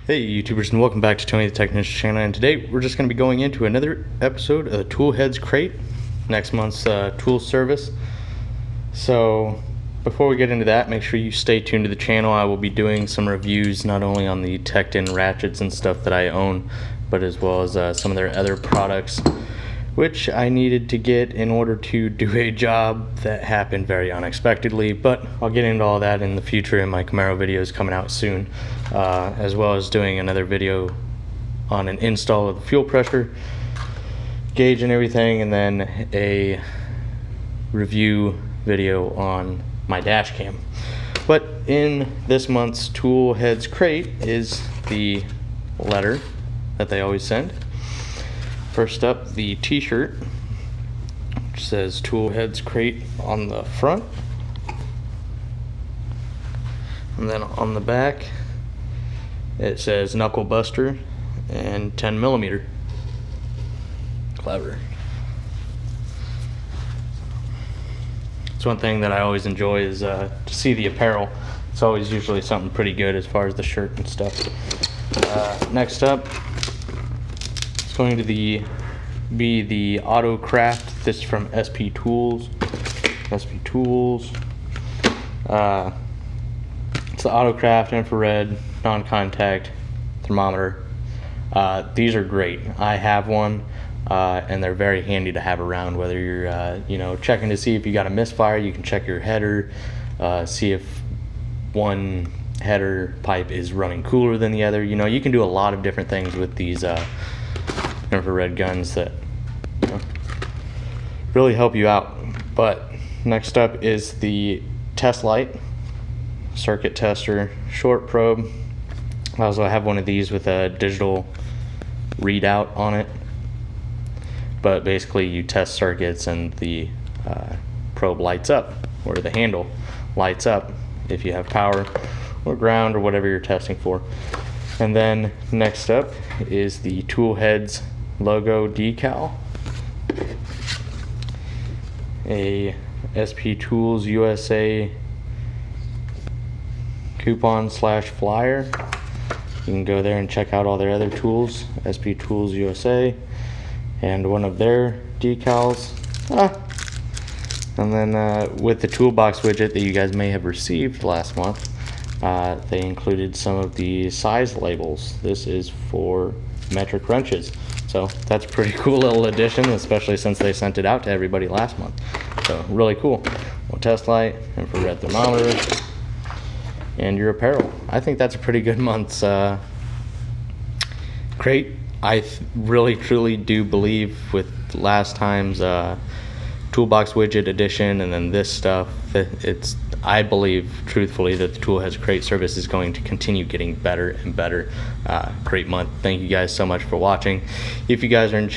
Hey YouTubers, and welcome back to Tony the Technician channel, and today we're just going to be going into another episode of the Tool Headz Crate, next month's tool service. So before we get into that, make sure you stay tuned to the channel. I will be doing some reviews not only on the Tecton ratchets and stuff that I own, but as well as some of their other products which I needed to get in order to do a job that happened very unexpectedly. But I'll get into all that in the future in my Camaro videos coming out soon, as well as doing another video on an install of the fuel pressure gauge and everything, and then a review video on my dash cam. But in this month's Tool Headz Crate is the letter that they always send. First up, the t-shirt, which says Tool Headz Crate on the front. And then on the back, it says Knuckle Buster and 10mm. Clever. It's one thing that I always enjoy is to see the apparel. It's always usually something pretty good as far as the shirt and stuff. Next up, it's going to be the Auto Craft. This is from SP Tools. It's the Auto Craft infrared non-contact thermometer. These are great. I have one, and they're very handy to have around. Whether you're checking to see if you got a misfire, you can check your header, see if one header pipe is running cooler than the other. You can do a lot of different things with these infrared guns that really help you out. But next up is the test light, circuit tester, short probe. I also have one of these with a digital readout on it, but basically you test circuits and the probe lights up, or the handle lights up if you have power or ground or whatever you're testing for. And then next up is the Tool Headz logo decal, a SP Tools USA coupon / flyer. You can go there and check out all their other tools, SP Tools USA, and one of their decals. And then with the toolbox widget that you guys may have received last month, they included some of the size labels. This is for metric wrenches, so that's a pretty cool little addition, especially since they sent it out to everybody last month. So really cool. Well, test light, infrared thermometer, and your apparel. I think that's a pretty good month's crate. I really truly do believe with last time's toolbox widget edition and then this stuff, that I believe truthfully that the Tool Headz Crate service is going to continue getting better and better. Great month. Thank you guys so much for watching. If you guys are in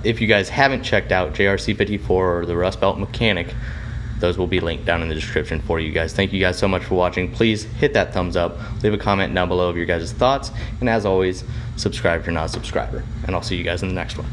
if you guys haven't checked out JRC54 or the Rust Belt Mechanic, those will be linked down in the description for you guys. Thank you guys so much for watching. Please hit that thumbs up, leave a comment down below of your guys' thoughts, and as always, subscribe if you're not a subscriber, and I'll see you guys in the next one.